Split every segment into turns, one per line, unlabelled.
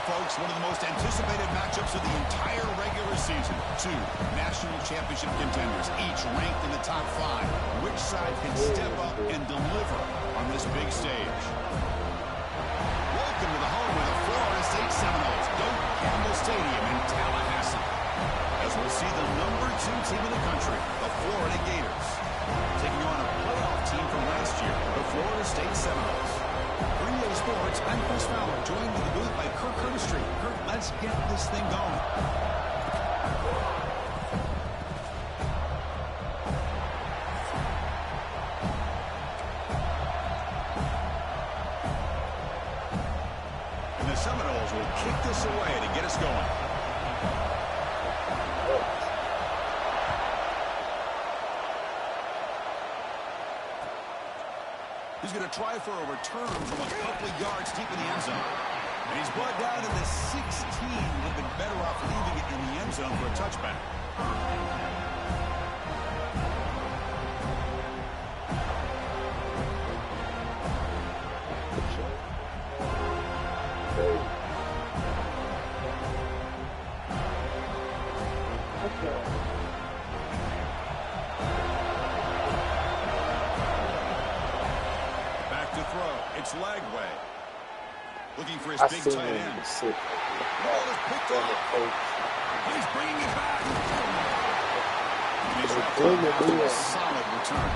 Folks, one of the most anticipated matchups of the entire regular season. Two national championship contenders, each ranked in the top 5. Which side can step up and deliver on this big stage? Welcome to the home of the Florida State Seminoles, Doak Campbell Stadium in Tallahassee. As we'll see the #2 team in the country, the Florida Gators, taking on a playoff team from last year, the Florida State Seminoles. Sports, I'm Chris Fowler, joined in the booth by Kirk Herbstreit. Kirk, let's get this thing going. And the Seminoles will kick this away to get us going. He's going to try for a return from a couple of yards deep in the end zone. And he's brought down to the 16. Would have been better off leaving it in the end zone for a touchback. It's Lagway. Looking for his big tight end. The ball is picked off. And he's bringing it back. And he's returned a solid return.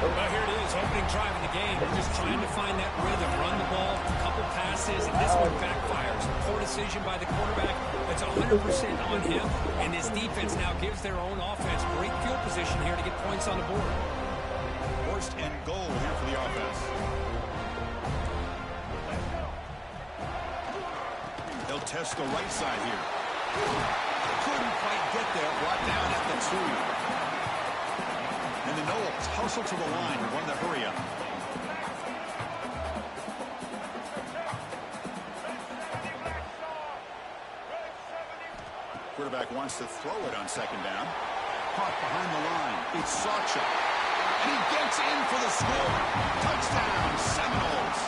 Well, here it is, opening drive of the game. We're just trying to find that rhythm, run the ball, a couple passes, and this one backfires. Poor decision by the quarterback. It's 100% on him, and his defense now gives their own offense great field position here to get points on the board.
First and goal here for the offense. They'll test the right side here. Couldn't quite get there. Brought down at the 2. And the Noles hustle to the line. Run the hurry up. Quarterback wants to throw it on second down. Caught behind the line. It's Sacha. And he gets in for the score. Touchdown, Seminoles.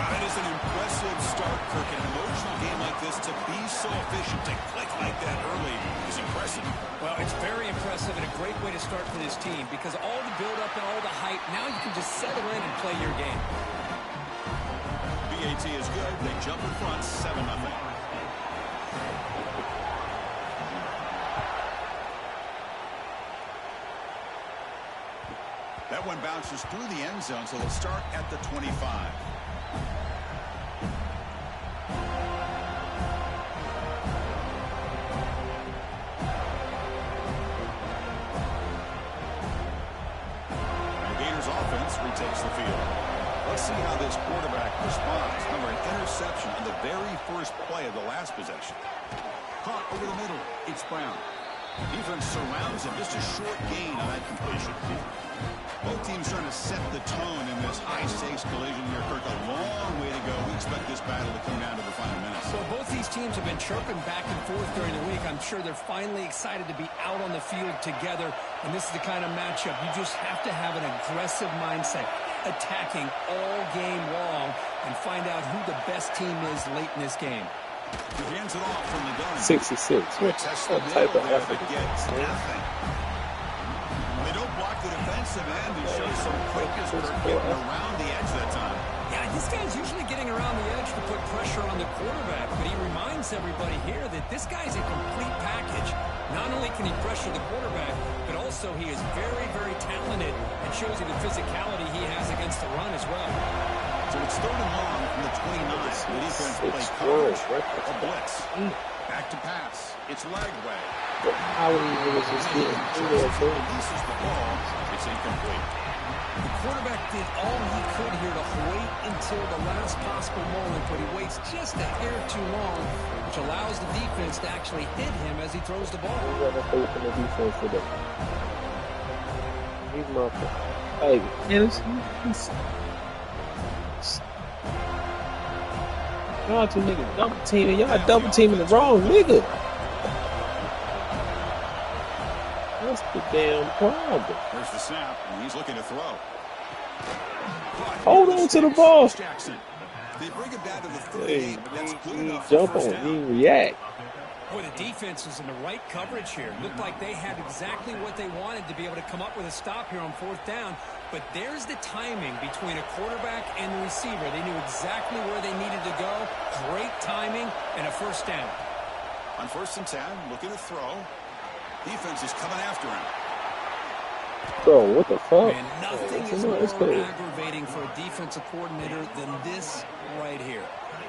That is an impressive start, Kirk. An emotional game like this, to be so efficient, to click like that early is impressive.
Well, it's very impressive and a great way to start for this team because all the build-up and all the hype, now you can just settle in and play your game.
BAT is good. They jump in front, 7-0. That one bounces through the end zone, so they'll start at the 25. Retakes the field. Let's see how this quarterback responds. Remember, an interception on the very first play of the last possession. Caught over the middle. It's Brown. Defense surrounds him. Just a short gain on that completion. Both teams trying to set the tone in this high-stakes collision here, Kirk. A long way to go. We expect this battle to come down to the final minutes.
So both these teams have been chirping back and forth during the week. I'm sure they're finally excited to be out on the field together. And this is the kind of matchup you just have to have an aggressive mindset, attacking all game long, and find out who the best team is late in this game.
He hands it off from the gun.
66. What type of effort
gets nothing. They don't block the defensive end. He shows some quickness for getting around the edge that time.
Yeah, this guy's usually getting around the edge to put pressure on the quarterback, but he reminds everybody here that this guy's a complete package. Not only can he pressure the quarterback, but also he is very, very talented and shows you the physicality he has against the run as well.
So it's 3rd and long from the 29. The defense plays coverage, a blitz. Back to pass. It's Lagway.
How many niggas just getting
Releases the ball. It's incomplete.
The quarterback did all he could here to wait until the last possible moment, but he waits just a hair too long, which allows the defense to actually hit him as he throws the ball.
We got to faith in the defense today. These motherfuckers. Hey, y'all two niggas double teaming. Y'all double teaming the wrong nigga. That's the damn problem.
There's the snap, and he's looking to throw.
Hold on to the ball.
Jackson. They bring him down to the 38, but that's good enough
Jump
for
on,
first
he
down.
react.
Boy, the defense is in the right coverage here. Looked like they had exactly what they wanted to be able to come up with a stop here on fourth down. But there's the timing between a quarterback and the receiver. They knew exactly where they needed to go. Great timing and a first down.
On 1st and 10, looking to throw. Defense is coming after him.
Bro, what the fuck?
And nothing is more aggravating for a defensive coordinator than this right here.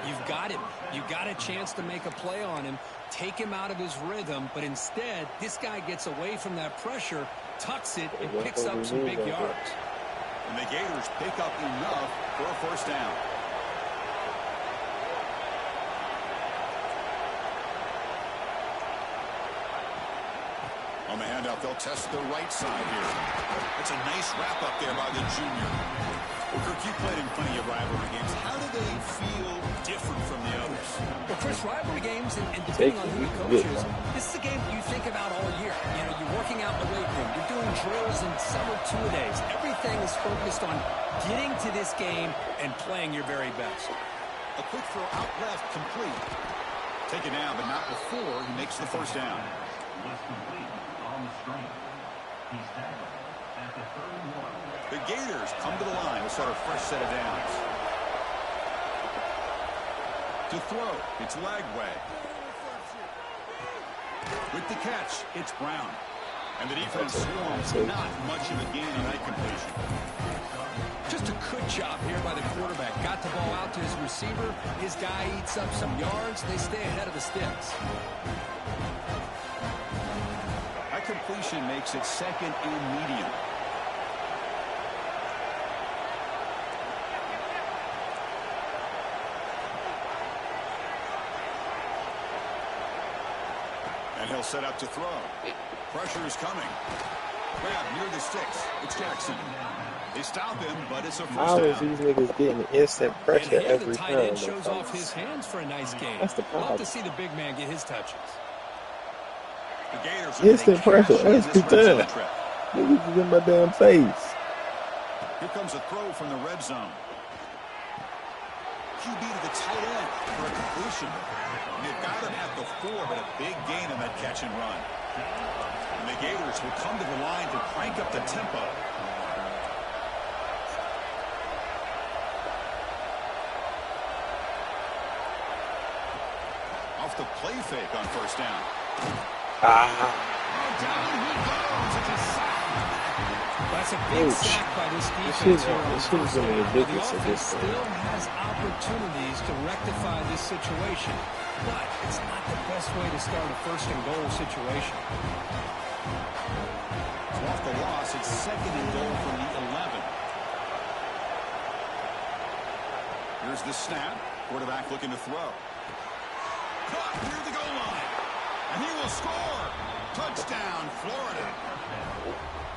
You've got him. You've got a chance to make a play on him, take him out of his rhythm, but instead, this guy gets away from that pressure, tucks it, and picks up some big yards.
And the Gators pick up enough for a first down. On the handout, they'll test the right side here. It's a nice wrap up there by the junior. Kirk, you played in plenty of rivalry games. How do they feel different from the others?
Well, Chris, rivalry games, and depending on who the coach is, this is a game you think about all year. You know, you're working out in the weight room. You're doing drills and summer two-a-days. Everything is focused on getting to this game and playing your very best.
A quick throw out left, complete. Taken down, but not before he makes the first down. The Gators come to the line to start a fresh set of downs. To throw, it's Lagway. With the catch, it's Brown. And the defense swarms not much of a gain on that completion.
Just a good job here by the quarterback. Got the ball out to his receiver. His guy eats up some yards. They stay ahead of the sticks.
That completion makes it second and medium. And he'll set up to throw. Pressure is coming. Grab near the sticks. It's Jackson. They stop him, but it's a first down.
How is these niggas getting instant pressure every
the tight
time?
end shows off his hands for a nice game.
That's the problem.
Love to see the big man get his touches.
The Gators
Instant pressure every time. Niggas is in my damn face.
Here comes a throw from the red zone. QB to the tight end for a completion. And they've got him at the 4, but a big gain on that catch and run. And the Gators will come to the line to crank up the tempo. Off the play fake on first down.
Down he goes. It's a sack. That's a big sack by this defense here.
This is going to be ridiculous
The
at
offense
this point.
still has opportunities to rectify this situation, but it's not the best way to start a first and goal situation.
So off the loss, it's second and goal from the 11. Here's the snap. Quarterback looking to throw. Caught near the goal line. And he will score. Touchdown, Florida.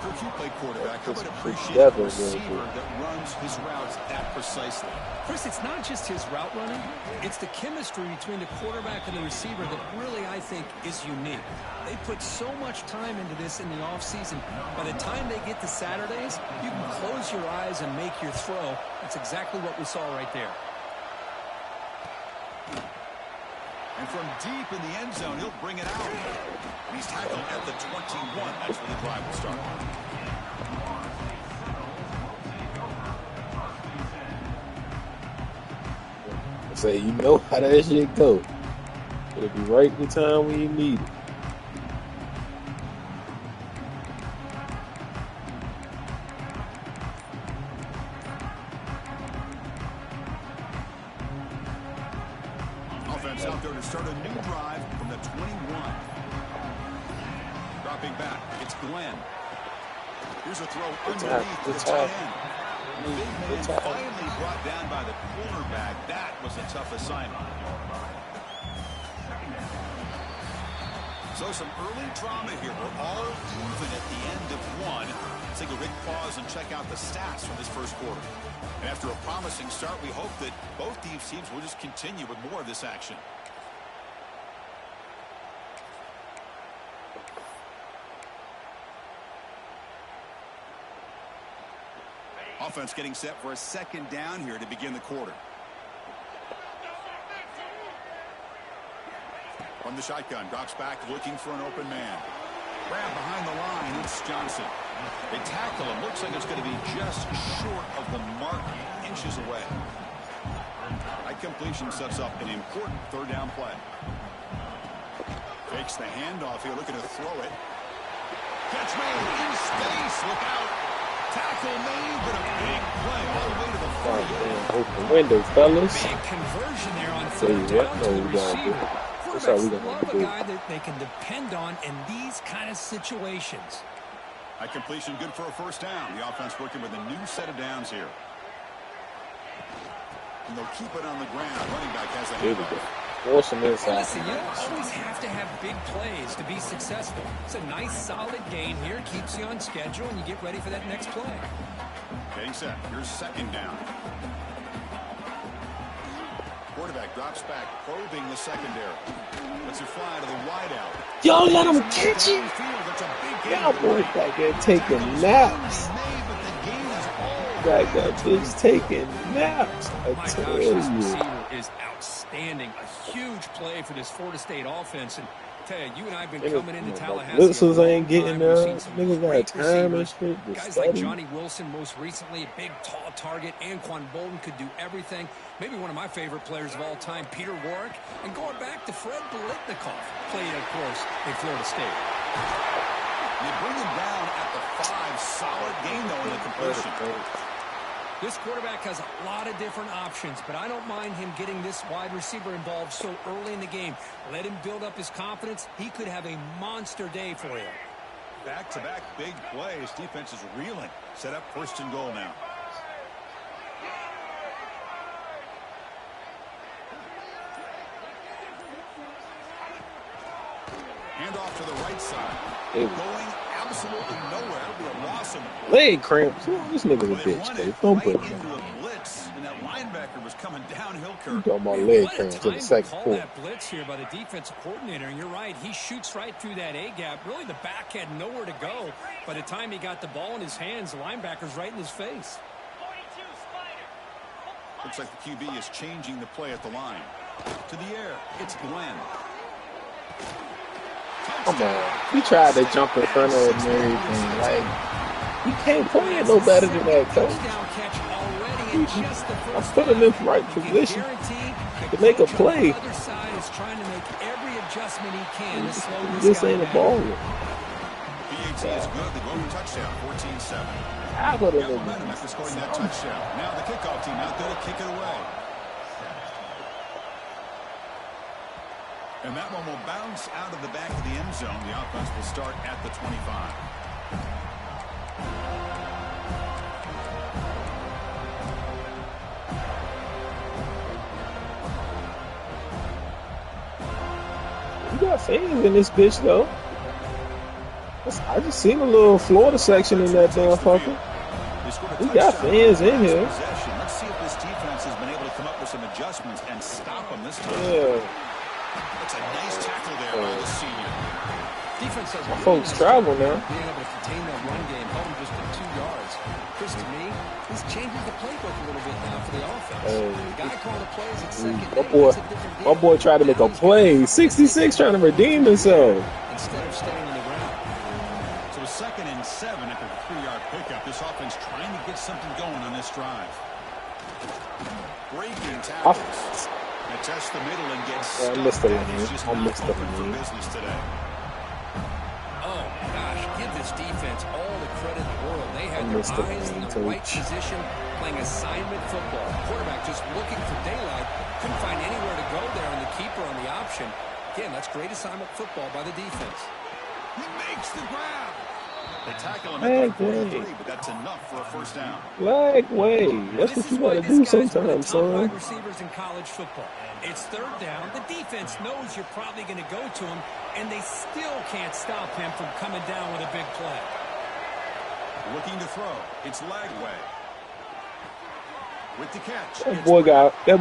Kirk, you play quarterback. How would appreciate a receiver that runs his routes that precisely?
Chris, it's not just his route running. It's the chemistry between the quarterback and the receiver that really, I think, is unique. They put so much time into this in the offseason. By the time they get to Saturdays, you can close your eyes and make your throw. That's exactly what we saw right there.
And from deep in the end zone, he'll bring it out. He's tackled at the 21. That's where the drive will start.
I say, you know how that shit go. It'll be right in the time when you need it.
offense out there to start a new drive from the 21. Dropping back, it's Glenn. Here's a throw underneath the tight end. Big man finally brought down by the cornerback. That was a tough assignment. So some early drama here. We're all even at the end of one. Let's take a big pause and check out the stats from this first quarter. And after a promising start, we hope that both these teams will just continue with more of this action. Offense getting set for a second down here to begin the quarter. From the shotgun, drops back, looking for an open man. Grab behind the line, it's Johnson. They tackle him. Looks like it's going to be just short of the mark, inches away. That completion sets up an important third down play. Fakes the handoff here, looking to throw it. Catch made in space. Look out. Tackle made, but a big play all the way to the 40.
Open window, fellas.
Big conversion there on
Tell you
third
what,
down to
no,
the
we gotta do
receiver.
it. That's how we
Quarterbacks
gonna
love
do
a
it.
guy that they can depend on in these kind of situations.
That completion good for a first down. The offense working with a new set of downs here. And they'll keep it on the ground. Running back has a
Here we go.
handoff.
Force them inside.
Listen, you don't always have to have big plays to be successful. It's a nice, solid gain here. Keeps you on schedule, and you get ready for that next play.
Getting set. Here's second down. Quarterback drops back, probing the secondary. Lets it fly to the wideout.
Y'all let him catch it. Y'all boys back there taking naps. Back there just taking naps. I
My
tell
gosh, this
you.
receiver is outstanding. A huge play for this Florida State offense. And tell you, you and I have been coming into Tallahassee.
Blitzers
a long
ain't getting
time.
there.
We've seen some
Niggas
great
got time and
receivers.
shit to
Guys like
study.
Johnny Wilson, most recently, a big, tall target. Anquan Bolden could do everything. Maybe one of my favorite players of all time, Peter Warwick. And going back to Fred Biletnikoff, played, of course, in Florida State.
You bring him down at the 5. Solid gain, though, in the completion.
This quarterback has a lot of different options, but I don't mind him getting this wide receiver involved so early in the game. Let him build up his confidence. He could have a monster day for you.
Back-to-back big plays. Defense is reeling. Set up first and goal now. Handoff to the right side.
Hey.
Going absolutely nowhere. It'll be a loss of
Leg cramps. This nigga's a bitch, dude. Don't put
right
him
into
down.
a blitz, and that linebacker was coming downhill,
You
Kirk.
talking about leg
What a
cramps in
time
the
to
second
call
quarter.
that blitz here by the defensive coordinator. And you're right, he shoots right through that A-gap. Really, the back had nowhere to go. By the time he got the ball in his hands, the linebacker's right in his face.
Looks like the QB is changing the play at the line. To the air, it's Glenn.
Come on. He tried to jump in front of him and everything. Like, he can't play it no better than that, coach.
Touchdown catch already in just the
I
first
put him in
drive.
the right
You can
position
guarantee the
to make a
coach on
play.
the other side is trying to make every adjustment he can to slow this
This
guy
ain't a
down.
ball.
PAT is good. The going touchdown, 14-7.
I would
Got
have
momentum
been.
after scoring that touchdown. Now the kickoff team out there to kick it away. And that one will bounce out of the back of the end zone. The offense will start at the 25.
You got fans in this bitch, though. I just seen a little Florida section in that damn fucker. We got fans in here.
Let's see if this defense has been able to come up with some adjustments and stop them this time.
Yeah.
That's a nice tackle there by the senior.
Defense has
My folks travel now.
being able to contain that run game, held him just to 2 yards. Chris, to me, this changes the playbook a little bit now for the offense. The guy calling the plays at second
My
base,
boy,
it's a different deal.
my boy tried to make a play. 66 trying to redeem himself.
Instead of staying in the ground.
So a 2nd and 7 after the 3-yard pickup. This offense trying to get something going on this drive. Breaking tackles. They test the middle and get stuck.
I missed the
That
lane.
is just
I
not
missed the
open for
lane.
business today.
Oh, my gosh. Give this defense all the credit in the world. They had their eyes in the right position, playing assignment football. Quarterback just looking for daylight, couldn't find anywhere to go there, and the keeper on the option. Again, that's great assignment football by the defense.
He makes the grab. They tackle him at the 43, but that's enough for a first down.
Flag way. That's what you got to do sometimes, son.
Wide receivers in college football. It's third down. The defense knows you're probably going to go to him, and they still can't stop him from coming down with a big play.
Looking to throw. It's Lagway. With the catch.
That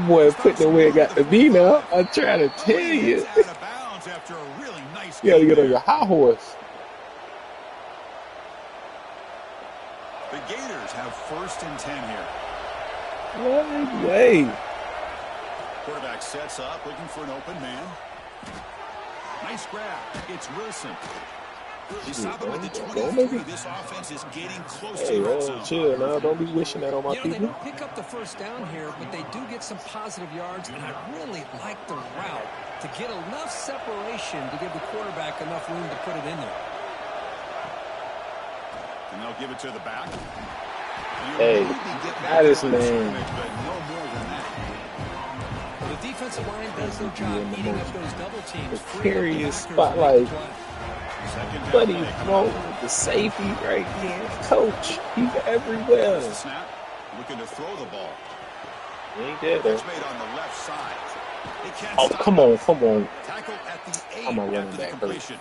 boy putting away got the B now. I'm trying to tell you.
Out of bounds after a really nice
you got to get on your high horse.
The Gators have 1st and 10 here.
Way.
Quarterback sets up, looking for an open man. Nice grab. It's Wilson. They stop him at the 23. This offense is getting close to the red zone.
Chill now. Don't be wishing that on my people.
They don't pick up the first down here, but they do get some positive yards, and I really like the route to get enough separation to give the quarterback enough room to put it in there.
And they'll give it to the back.
Hey, that is man.
But no more than that.
The defensive line does their job eating up those double teams.
Precarious spotlight. Buddy throw the safety right here. Coach, he's everywhere.
Snap. Looking to throw the ball.
He ain't there, though.
Made on the left side.
Oh, come on.
Tackle at the 8
I'm
after
running
the
back.
completion.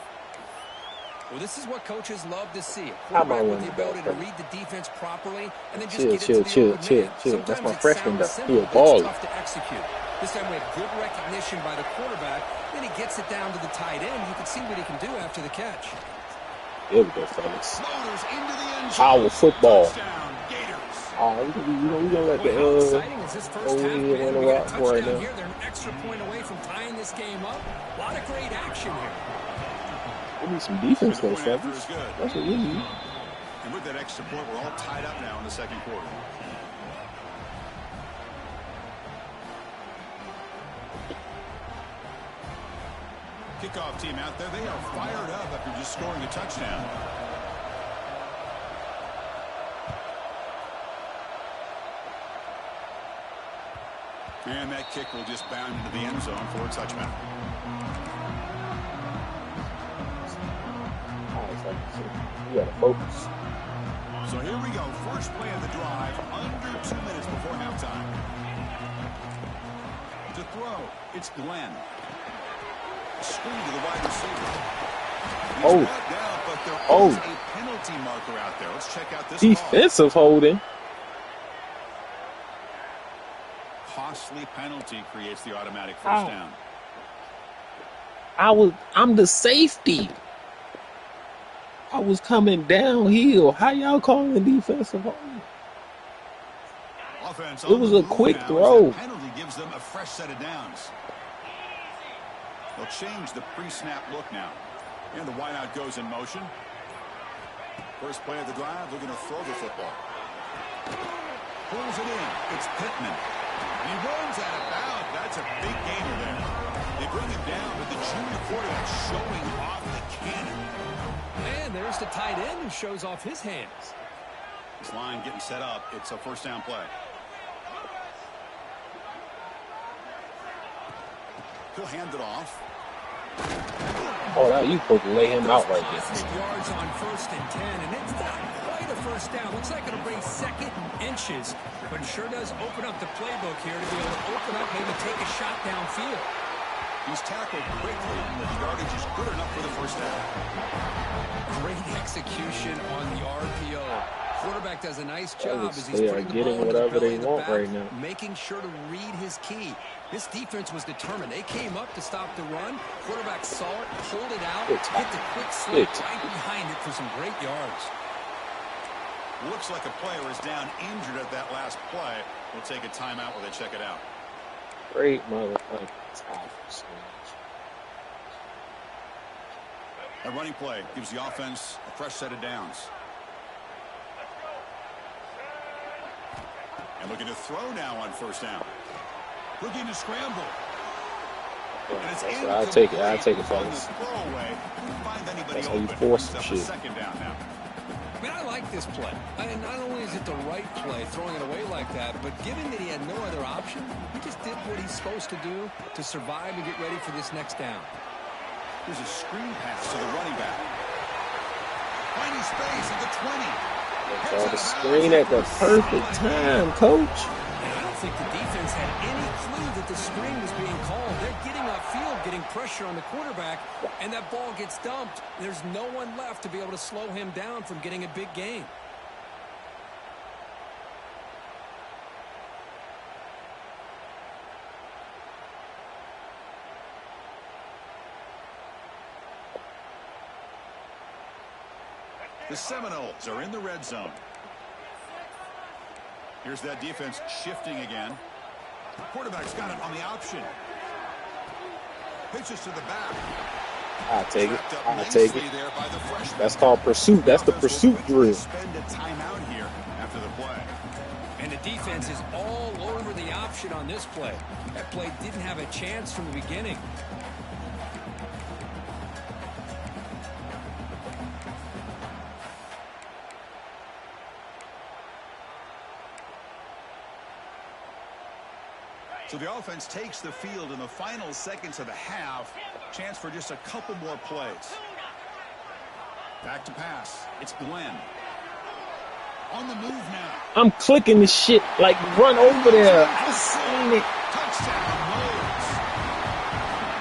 Well, this is what coaches love to see. Quarterback with the ability to read the defense properly and then just get it to the open man.
That's my
Sometimes
freshman,
it sounds
though.
simple,
He a
but
baller.
it's tough to execute. This time we have good recognition by the quarterback. Then he gets it down to the tight end. You can see what he can do after the catch.
There we go, fellas.
Floaters into the end zone.
Power football.
Touchdown, Gators.
We gonna let the
How exciting is this first half, man?
on the
We got a
rock right
touchdown
now.
here. They're an extra point away from tying this game up. A lot of great action here.
We need some defense, though,
Point after
fellas.
is good.
That's what we need.
And with that extra point, we're all tied up now in the second quarter. Kickoff team out there. They are fired up after just scoring a touchdown. And that kick will just bound into the end zone for a touchback.
You gotta focus.
So here we go. First play of the drive, under 2 minutes before halftime. To throw, it's Glenn. Screen to the wide receiver. He's brought down, but there is a penalty marker out there. Let's check out this
defensive holding.
Costly penalty creates the automatic first down.
I'm the safety. I was coming downhill. How y'all calling the defensive holding? It was a quick throw.
Penalty gives them a fresh set of downs. They'll change the pre-snap look now. And the wideout goes in motion. First play of the drive, looking to throw the football. Pulls it in. It's Pittman. He runs out of bounds. That's a big gainer there. They bring him down with the junior quarterback showing off the cannon.
And there's the tight end who shows off his hands.
This line getting set up. It's a first down play. He'll hand it off.
Oh, now you supposed to lay him out right there.
Yards on 1st and 10, and it's not quite a first down. Looks like it'll bring 2nd and inches, but sure does open up the playbook here to be able to open up, maybe take a shot downfield.
He's tackled quickly, but the yardage is good enough for the first down.
Great execution on the RPO. Quarterback does a nice job as he's putting the
getting
ball in the
whatever
belly
they
of the
want
back,
right now.
making sure to read his key. This defense was determined. They came up to stop the run. Quarterback saw it, pulled it out, hit the quick slip right behind it for some great yards.
Looks like a player is down injured at that last play. We'll take a timeout while they check it out.
Great motherfucking tackles.
A running play gives the offense a fresh set of downs. And looking to throw now on first down. Looking to scramble.
I'll take it, fellas.
That's
That's how you force some shit.
Second down now.
I mean, I like this play. And not only is it the right play, throwing it away like that, but given that he had no other option, he just did what he's supposed to do to survive and get ready for this next down.
There's a screen pass to the running back. Finding space at the 20.
Saw the screen at the perfect time, coach.
And I don't think the defense had any clue that the screen was being called. They're getting upfield, getting pressure on the quarterback, and that ball gets dumped. There's no one left to be able to slow him down from getting a big gain.
The Seminoles are in the red zone. Here's that defense shifting again. The quarterback's got it on the option. Pitches to the back.
I'll take it. I'll take it. That's called pursuit. That's the pursuit drill.
Spend a timeout here after the play.
And the defense is all over the option on this play. That play didn't have a chance from the beginning.
So the offense takes the field in the final seconds of the half. Chance for just a couple more plays. Back to pass. It's Glenn. On the move now.
I'm clicking the shit like run over there. I seen it.
Touchdown, Lowe's.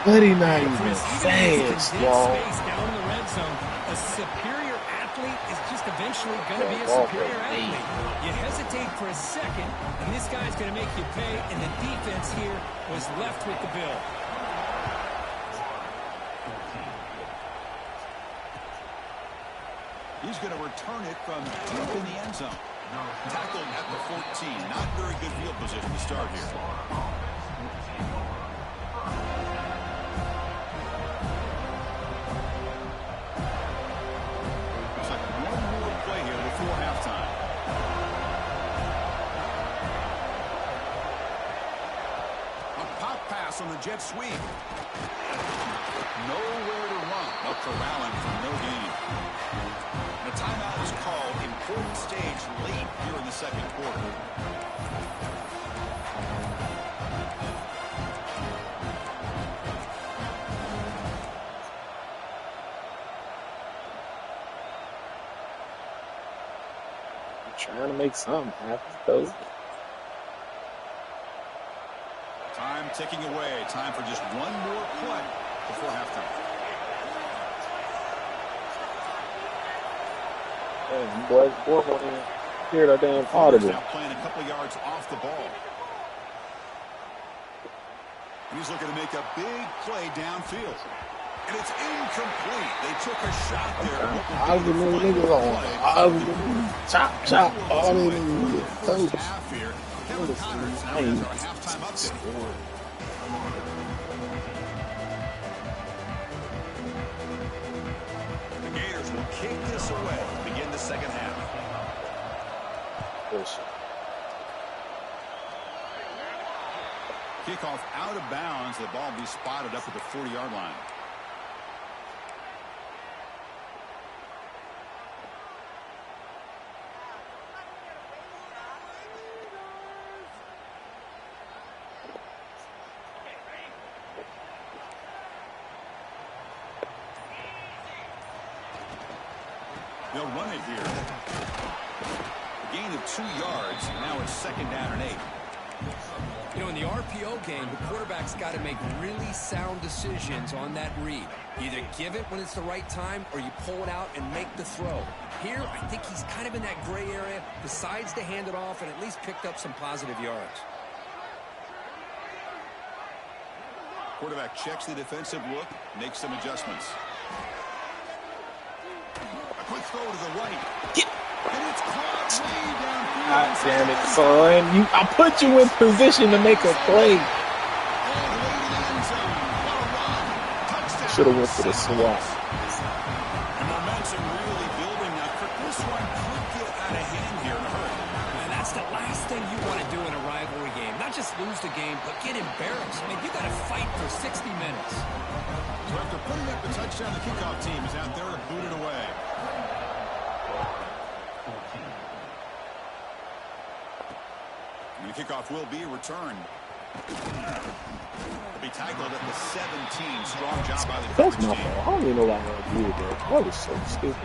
But he not even fast, y'all.
Down in the red zone. A superior athlete is just eventually going to be a superior athlete. You hesitate for a second, and this guy's going to make you pay, and the defense here was left with the bill.
He's going to return it from deep in the end zone. Tackled at the 14. Not very good field position to start here. Looks like one more play here before halftime. A pop pass on the jet sweep. Nowhere to run. They'll corral him for no gain. The timeout is called. Important stage late here in the second quarter.
I'm trying to make something happen, though.
Time ticking away. Time for just one more play before halftime.
Man, boys, want to hear that damn audible.
Now playing a couple yards off the ball. He's looking to make a big play downfield. And it's incomplete. They took a shot there.
I was the niggas on. I was the chop, all the niggas.
Half here. Kevin Connors now has our halftime update. The Gators will kick this away to begin the second half. Kickoff out of bounds. The ball will be spotted up at the 40-yard line. They'll run it here. A gain of 2 yards. Now it's second down and 8.
You know, in the RPO game, the quarterback's got to make really sound decisions on that read. Either give it when it's the right time or you pull it out and make the throw. Here, I think he's kind of in that gray area, decides to hand it off and at least picked up some positive yards.
Quarterback checks the defensive look, makes some adjustments. A quick throw to the right. And it's caught way downfield.
God damn it, son. I put you in position to make a play. Should have went for the swat.
And momentum really building now. This one could get out of hand here in a hurry.
And that's the last thing you want to do in a rivalry game. Not just lose the game, but get embarrassed. I mean, you got to fight for 60 minutes.
So after putting up the touchdown, the kickoff team is out there and booted away. The kickoff will be returned. Be tackled at the 17. Strong job by the
That's
coverage
my
team.
fault. I don't even know why I agree with that. That was so stupid.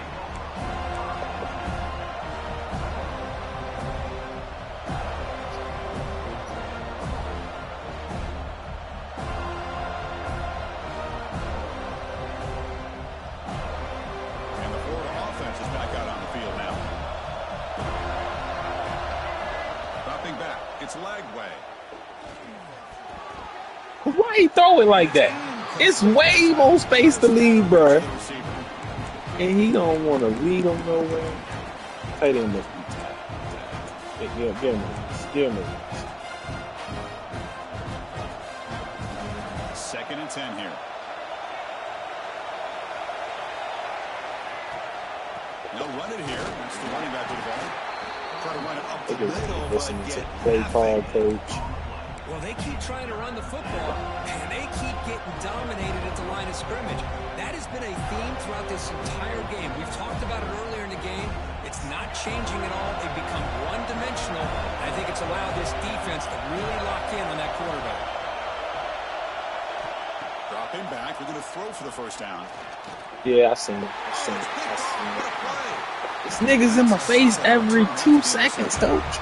And the Florida offense is back out on the field now. Dropping back. It's Lagway.
Why he throw it like that? It's way more space to leave, bro. And he don't want to lead him nowhere. Tight end must be tight. Give him this. Give him this.
2nd and 10 here. They'll run it here. That's the running back with the ball. Try to run it up the middle,
Listen
but
to
get
play call,
nothing.
coach.
Well, they keep trying to run the football, and they keep getting dominated at the line of scrimmage. That has been a theme throughout this entire game. We've talked about it earlier in the game. It's not changing at all. They've become one-dimensional. I think it's allowed this defense to really lock in on that quarterback.
Dropping back. We're going to throw for the first down.
Yeah, I seen it. This nigga's in my face every 2 seconds, coach.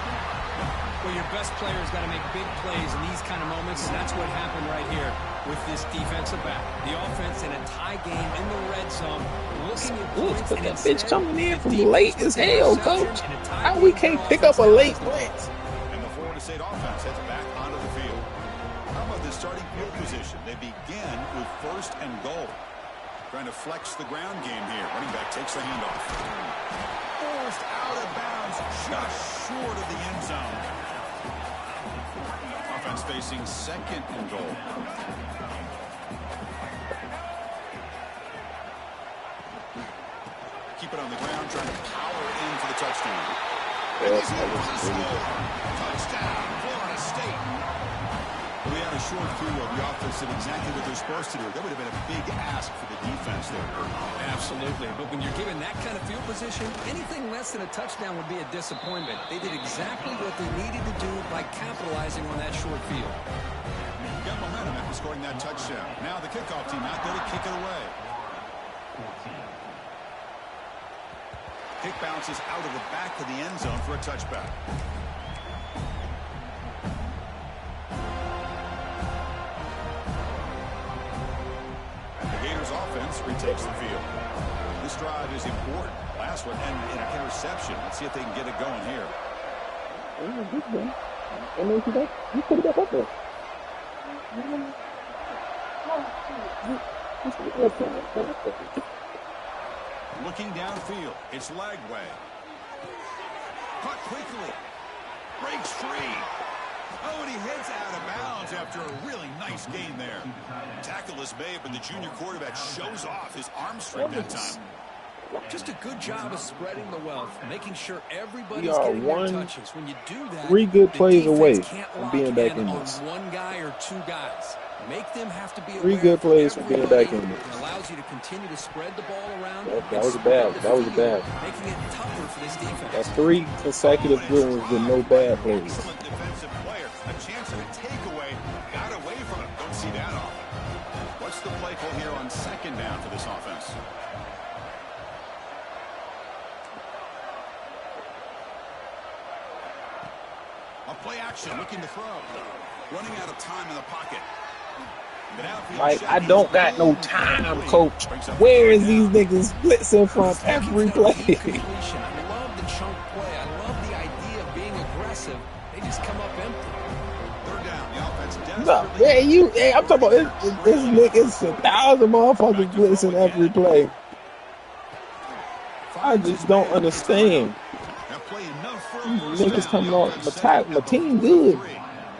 Well, your best player's got to make big plays in these kind of moments, and that's what happened right here with this defensive back. The offense in a tie game in the red zone, looking at points,
But
and
that bitch
instead,
coming in from
the
late
defense
as hell, coach. How we can't pick up a late blitz?
And the Florida State offense heads back onto the field. How about the starting field position? They begin with 1st and goal. Trying to flex the ground game here. Running back takes the handoff. Forced out of bounds, just short of the end zone. Offense facing 2nd and goal. Keep it on the ground, trying to power in for the touchdown. And he's in for the score. Touchdown, Florida State. We had a short view of the offense did exactly what they're supposed to do. That would have been a big ask for the defense there.
Absolutely. But when you're given that kind of field position, anything less than a touchdown would be a disappointment. They did exactly what they needed to do by capitalizing on that short field.
Got momentum after scoring that touchdown. Now the kickoff team out there to kick it away. Kick bounces out of the back of the end zone for a touchback. The Gators offense retakes the field. This drive is important. Last one ended in an interception. Let's see if they can get it going here.
You put it back up there.
Looking downfield, it's Lagway. Caught quickly. Breaks free. Oh, and he heads out of bounds after a really nice gain there. Tackle is made, but the junior quarterback shows off his arm strength that time.
Just a good job of spreading the wealth, making sure everybody's
We are
getting their touches. When you do that,
3 good plays away
can't
from
lock
being back in
on
this.
one guy or 2 guys. Make them have to be
3
aware
good
of
plays from being back in
everybody.
this.
It allows you to continue to spread the ball around.
That was bad. That was bad.
Making it tougher for this defense.
That's 3 consecutive good ones with no bad plays.
Excellent defensive player. A chance at a takeaway. Got away from it. Don't see that often. What's the play call here on 2nd down for this offense? A play action, looking to throw. Running out of time in the pocket.
Like, I don't got no time, coach. Where is these niggas blitzing from every play?
I love the chunk play. I love the idea of being aggressive. They just come up empty.
Third down, the offense
No, yeah, I'm talking about this nigga's 1,000 motherfuckers blitzing every play. I just don't understand. Niggas coming off my team good.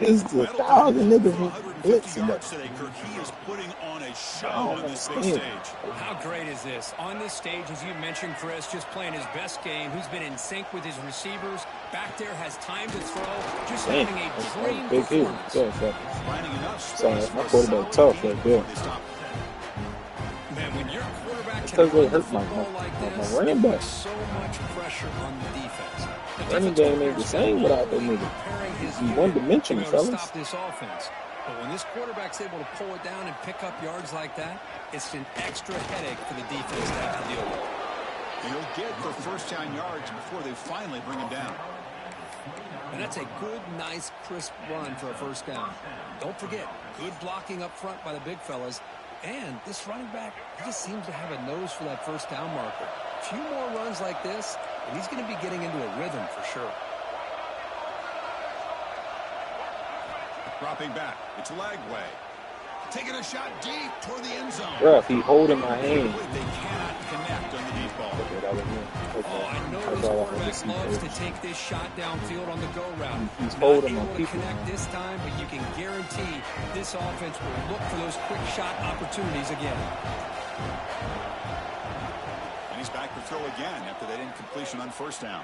It's 1,000 niggas blitzing that.
He is putting on a show on this big stage.
How great is this? On this stage, as you mentioned, Chris, just playing his best game. Who's been in sync with his receivers. Back there has time to throw. Just having a dream
Big hit.
performance.
Sorry, my quarterback tough right there.
Man, when your quarterback
Because they
can run the
hurt my
football like this,
running back.
so much pressure on the defense. The
Running
defensive
game ain't the
players spend
same without that
all week
nigga.
preparing his
He's
ear
one
to
dimensional,
be able to
fellas.
stop this offense. But when this quarterback's able to pull it down and pick up yards like that, it's an extra headache for the defense to have to deal with.
He'll get the first down yards before they finally bring him down.
And that's a good, nice, crisp run for a first down. Don't forget, good blocking up front by the big fellas. And this running back, he just seems to have a nose for that first down marker. A few more runs like this, and he's going to be getting into a rhythm for sure.
Dropping back. It's leg way. Taking a shot deep toward the end zone.
Bruh, he holding my hand.
They cannot connect on the deep ball.
Okay, that was him. Okay.
Oh, I know
That's
this
all I wanted to
quarterback
see
loves to
first.
take this shot downfield on the go route.
He's
Not
holding my
able to
people.
connect this time, but you can guarantee this offense will look for those quick shot opportunities again.
And he's back to throw again after that incompletion on first down.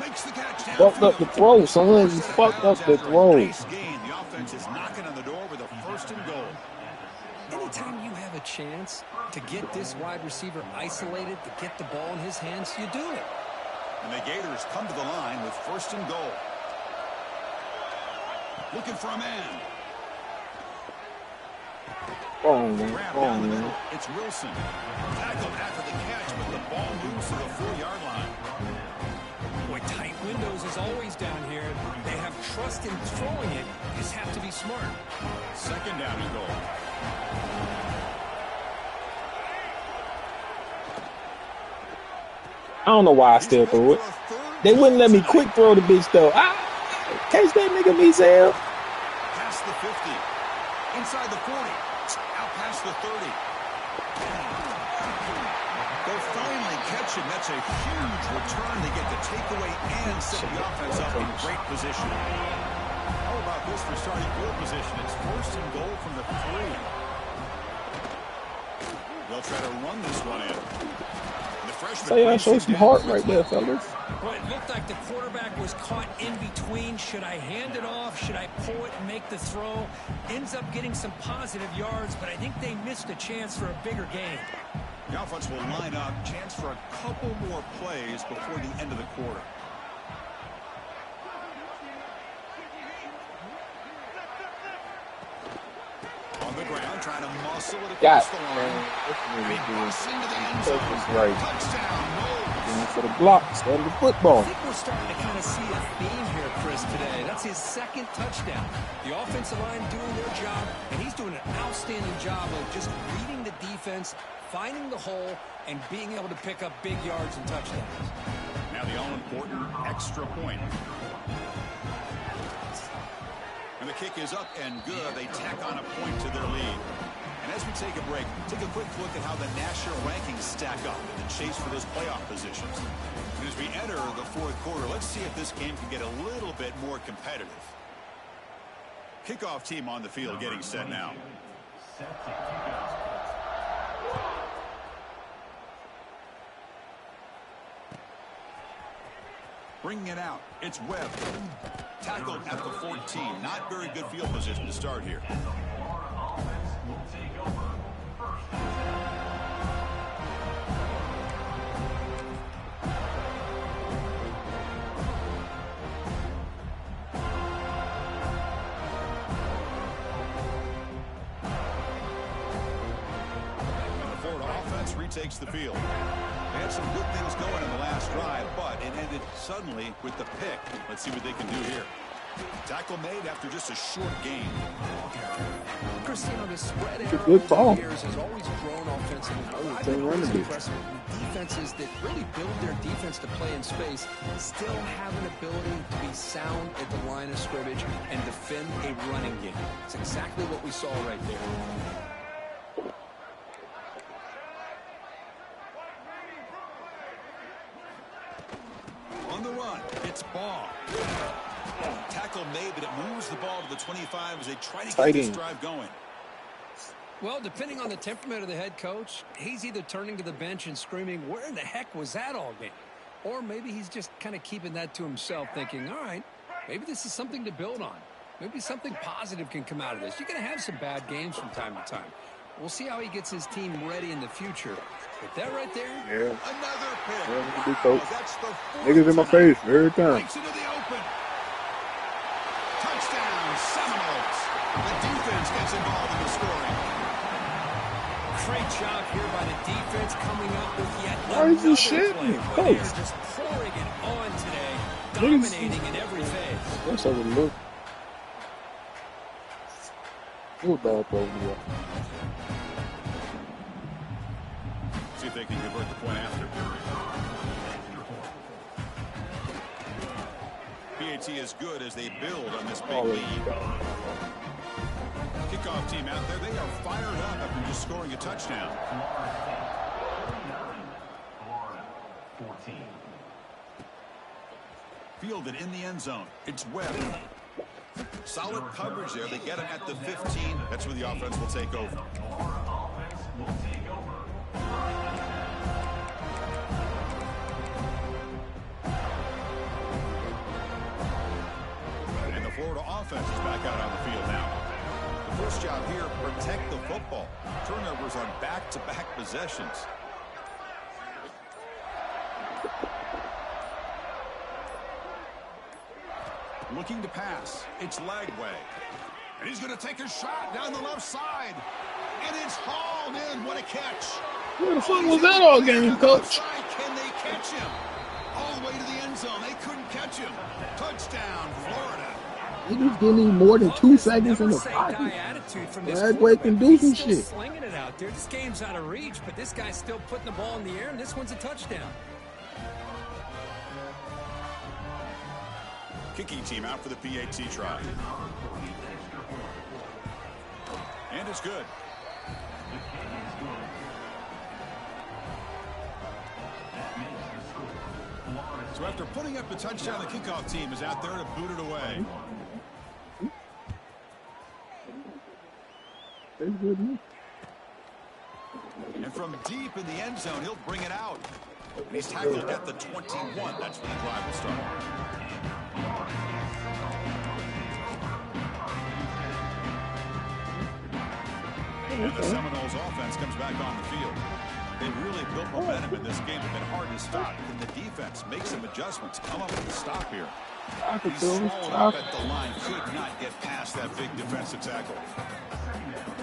Makes the catch down.
Fucked up the throw, son. He fucked up the throw.
Nice gain. The offense is knocking on the door with a first and goal.
Anytime you have a chance to get this wide receiver isolated, to get the ball in his hands, you do it.
And the Gators come to the line with first and goal. Looking for a man.
Oh, man.
Grab
Oh,
down the
man.
middle. It's Wilson. Tackled after the catch, but the ball moves to the 4-yard line.
Boy, tight windows is always down here. They have trust in throwing it. You just have to be smart.
Second down and goal.
I don't know why I still threw it. They wouldn't let me quick throw the bitch, though. Catch that nigga, Mizel.
Past the 50. Inside the 40. Out past the 30. They'll finally catch him. That's a huge return. They get the takeaway and set the offense up in great position. How about this for starting field position? It's first and goal from the 3. They'll try to run this one in. The freshman
Say I show some heart right there, fellas.
Well, it looked like the quarterback was caught in between. Should I hand it off? Should I pull it and make the throw? Ends up getting some positive yards, but I think they missed a chance for a bigger gain.
The offense will line up. Chance for a couple more plays before the end of the quarter. On the ground, trying to muscle it
God,
across the line.
man.
And he busts into the end
This
zone.
nigga's right.
Touchdown, Knowles.
Going for the blocks and the football.
I think we're starting to kind of see a theme here, Chris, today. That's his second touchdown. The offensive line doing their job, and he's doing an outstanding job of just reading the defense, finding the hole, and being able to pick up big yards and touchdowns.
Now the all-important extra point. And the kick is up and good. They tack on a point to their lead. And as we take a break, take a quick look at how the national rankings stack up in the chase for those playoff positions. And as we enter the fourth quarter, let's see if this game can get a little bit more competitive. Kickoff team on the field getting set now. Bringing it out, it's Webb. Tackled at the 14. Not very good field position to start here. And the Ford offense retakes the field. They had some good things going in the last drive, but it ended suddenly with the pick. Let's see what they can do here. Tackle made after just a short gain.
Cristiano, the spread era
Good
over
call.
the years has always grown offensively. I've
Same
been always
remedy.
impressed with defenses that really build their defense to play in space, still have an ability to be sound at the line of scrimmage and defend a running game. It's exactly what we saw right there.
On the run, it's Ball. Tackle made, but it moves the ball to the 25 as they try to get this drive going.
Well, depending on the temperament of the head coach, he's either turning to the bench and screaming, where in the heck was that all game? Or maybe he's just kind of keeping that to himself, thinking, all right, maybe this is something to build on. Maybe something positive can come out of this. You're going to have some bad games from time to time. We'll see how he gets his team ready in the future. But that right there,
another pick.
Wow,
That's the
niggas in my face every time.
Breaks into the open. Touchdown, Seminoles. The defense gets involved in the scoring.
great job here by the defense coming up with yet
Why is this
another
shit?
play where they are just pouring it on today, dominating in every phase.
That's how it look. It was bad throw.
See if they can convert the point after. PAT is good as they build on this big lead. Kickoff team out there, they are fired up after just scoring a touchdown. Fielded in the end zone. It's Webb. Solid coverage there. They get him at the 15. That's where the offense will take over. And the Florida offense is back out on the field now. The first job here, protect the football. Turnovers on back-to-back possessions. Looking to pass. It's Lagway. And he's going to take a shot down the left side. And it's hauled in. What a catch.
Where the fuck was that all game, coach?
Can they catch him? All the way to the end zone. They couldn't catch him. Touchdown, Florida.
Niggas give me more than 2 seconds in the pocket. Lagway can do some shit.
Slinging it out there. This game's out of reach, but this guy's still putting the ball in the air, and this one's a touchdown.
Kicking team out for the PAT try. And it's good. So after putting up the touchdown, the kickoff team is out there to boot it away. And from deep in the end zone, he'll bring it out. He's tackled at the 21. That's where the drive will start. And the Seminoles offense comes back on the field. They've really built momentum in this game. It's been hard to stop. Can the defense make some adjustments? Come up with a stop here. He's swallowed up at the line. Could not get past that big defensive tackle.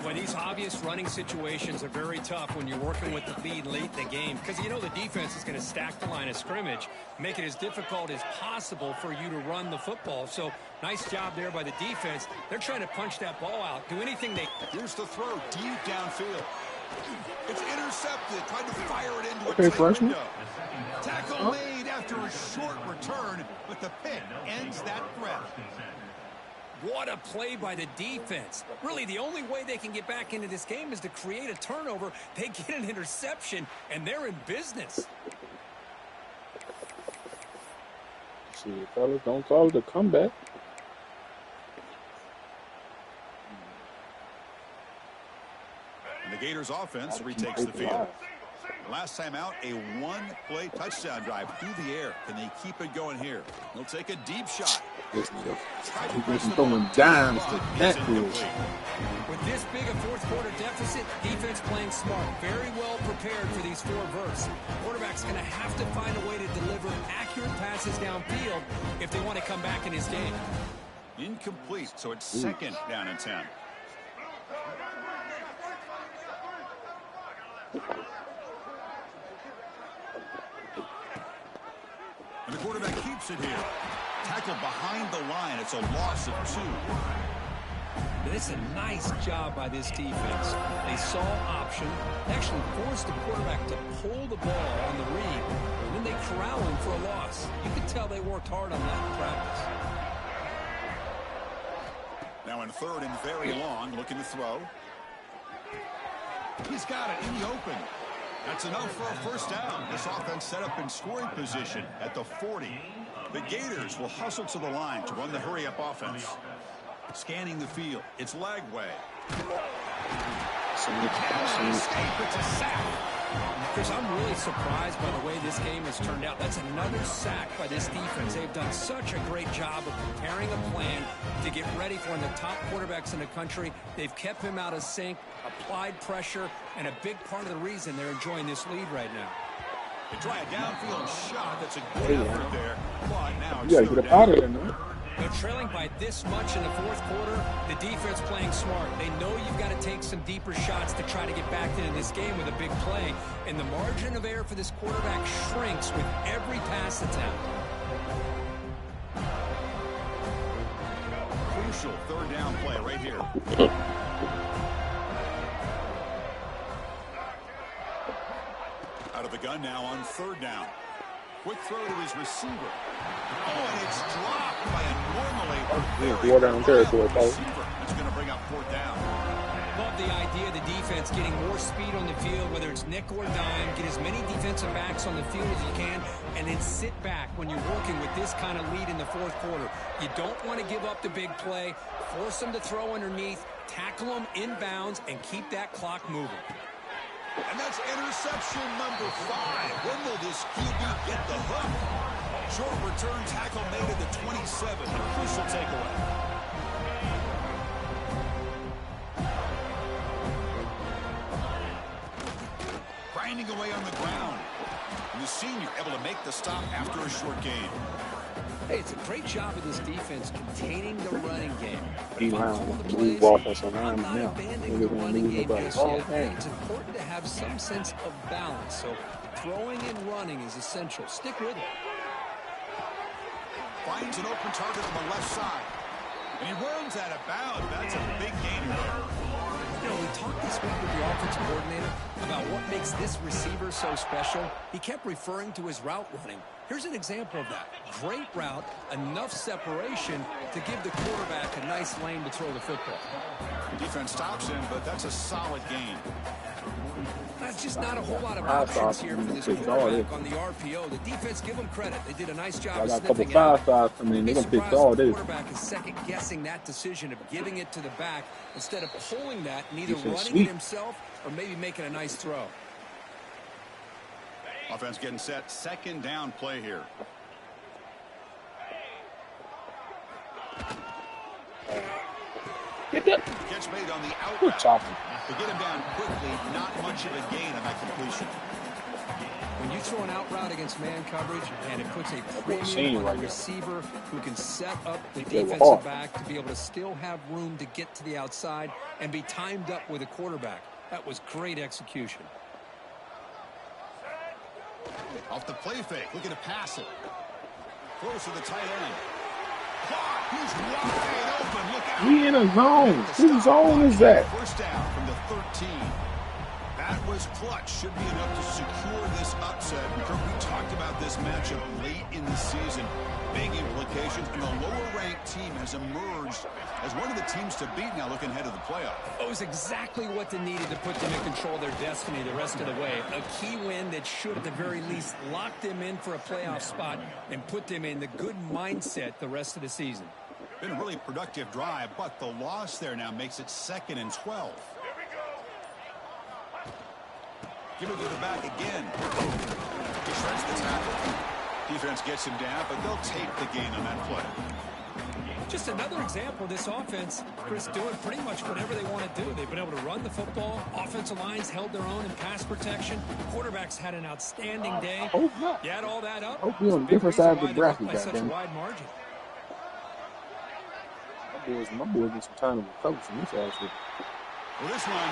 Well, these obvious running situations are very tough when you're working with the lead late in the game because you know the defense is going to stack the line of scrimmage, make it as difficult as possible for you to run the football. So nice job there by the defense. They're trying to punch that ball out, do anything they...
Here's the throw deep downfield. It's intercepted, trying to fire it into a tight window. Tackle made after a short return, but the pick ends that threat.
What a play by the defense. Really, the only way they can get back into this game is to create a turnover. They get an interception, and they're in business.
See, fellas, don't call it a comeback.
And the Gators offense retakes the field. Last time out, a one-play touchdown drive through the air. Can they keep it going here? They'll take a deep shot.
He's throwing dimes to that bullshit.
With this big a fourth-quarter deficit, defense playing smart, very well prepared for these 4 verts. Quarterback's going to have to find a way to deliver accurate passes downfield if they want to come back in his game.
Incomplete, so it's second down and 10. And the quarterback keeps it here. Tackled behind the line. It's a loss of 2.
It's a nice job by this defense. They saw option, actually forced the quarterback to pull the ball on the read, and then they corral him for a loss. You can tell they worked hard on that in practice.
Now in third and very long, looking to throw. He's got it in the open. That's enough for a first down. This offense set up in scoring position at the 40. The Gators will hustle to the line to run the hurry-up offense. Scanning the field. It's Lagway. It's a sack.
Chris, I'm really surprised by the way this game has turned out. That's another sack by this defense. They've done such a great job of preparing a plan to get ready for one of the top quarterbacks in the country. They've kept him out of sync, applied pressure, and a big part of the reason they're enjoying this lead right now.
They try a downfield shot. That's a good effort there. But now
You gotta get up out of there, man.
They're trailing by this much in the fourth quarter. The defense playing smart. They know you've got to take some deeper shots to try to get back into this game with a big play. And the margin of error for this quarterback shrinks with every pass attempt.
Crucial third down play right here. Out of the gun now on third down. Quick throw to his receiver. Oh, and it's dropped by a normally
War down territory, folks.
receiver. It's going to bring up fourth down.
Love the idea of the defense getting more speed on the field, whether it's nickel or dime, get as many defensive backs on the field as you can, and then sit back when you're working with this kind of lead in the fourth quarter. You don't want to give up the big play, force them to throw underneath, tackle them inbounds, and keep that clock moving.
And that's interception number 5. When will this QB get the hook? Short return tackle made at the 27. A crucial takeaway. Grinding away on the ground. And the senior able to make the stop after a short gain.
Hey, it's a great job of this defense containing the running game.
Move offensive line
not
now.
abandoning
We're
the
gonna
running
move
game
nobody.
just
Oh,
yet.
man.
It's important to have some sense of balance. So throwing and running is essential. Stick with it.
Finds an open target on the left side. And he runs out of bounds. That's a big gain there.
You know, we talked this week with the offensive coordinator about what makes this receiver so special. He kept referring to his route running. Here's an example of that. Great route, enough separation to give the quarterback a nice lane to throw the football.
Defense stops him, but that's a solid gain.
That's just not a whole lot of options here for this quarterback on the RPO. The defense, give them credit. They did a nice job
I
of
got a couple
sniffing out.
5-5 coming in. They're gonna fix
Surprised
all
the
this.
quarterback is second-guessing that decision of giving it to the back instead of pulling that and either
Defense
running
sweep.
it himself or maybe making a nice throw.
Offense getting set. Second down play here.
Get that.
Catch made on the out
Good
route.
chopping.
To get him down quickly, not much of a gain on that completion.
When you throw an out route against man coverage and it puts a
senior
premium on
right
the
there.
receiver who can set up the
They were
defensive
hard.
back to be able to still have room to get to the outside and be timed up with a quarterback. That was great execution.
Off the play fake, looking to pass it. Close to the tight end. Caught. He's wide open. Look out.
We in a zone. Whose zone is that?
First down from the 13. That was clutch. Should be enough to secure this upset. And Kirk, we talked about this matchup late in the season. Big implications, and the lower-ranked team has emerged as one of the teams to beat now looking ahead of the playoff.
It was exactly what they needed to put them in control of their destiny the rest of the way. A key win that should, at the very least, lock them in for a playoff spot and put them in the good mindset the rest of the season.
Been a really productive drive, but the loss there now makes it 2nd and 12. Give it to the back again. He shreds the tackle. Defense gets him down, but they'll take the gain on that play.
Just another example of this offense, Chris, doing pretty much whatever they want to do. They've been able to run the football. Offensive lines held their own in pass protection. Quarterbacks had an outstanding day.
Hope not.
You add all that up.
Hope we on
it's a big
different
reason
sides of
why
the
they won
bracket,
by such a
goddamn.
wide margin.
My boys get some time to coach in this ass.
Well, this one,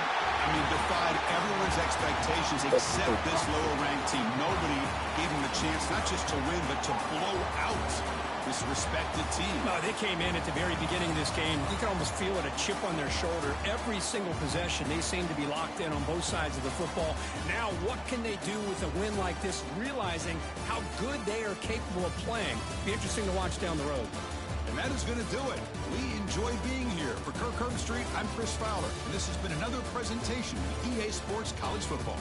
defied everyone's expectations except this lower-ranked team. Nobody gave them the chance not just to win, but to blow out this respected team.
No, they came in at the very beginning of this game. You can almost feel it, a chip on their shoulder. Every single possession, they seem to be locked in on both sides of the football. Now, what can they do with a win like this, realizing how good they are capable of playing? Be interesting to watch down the road.
And that is going to do it. We enjoy being here. For Kirk Herbstreit, I'm Chris Fowler, and this has been another presentation of EA Sports College Football.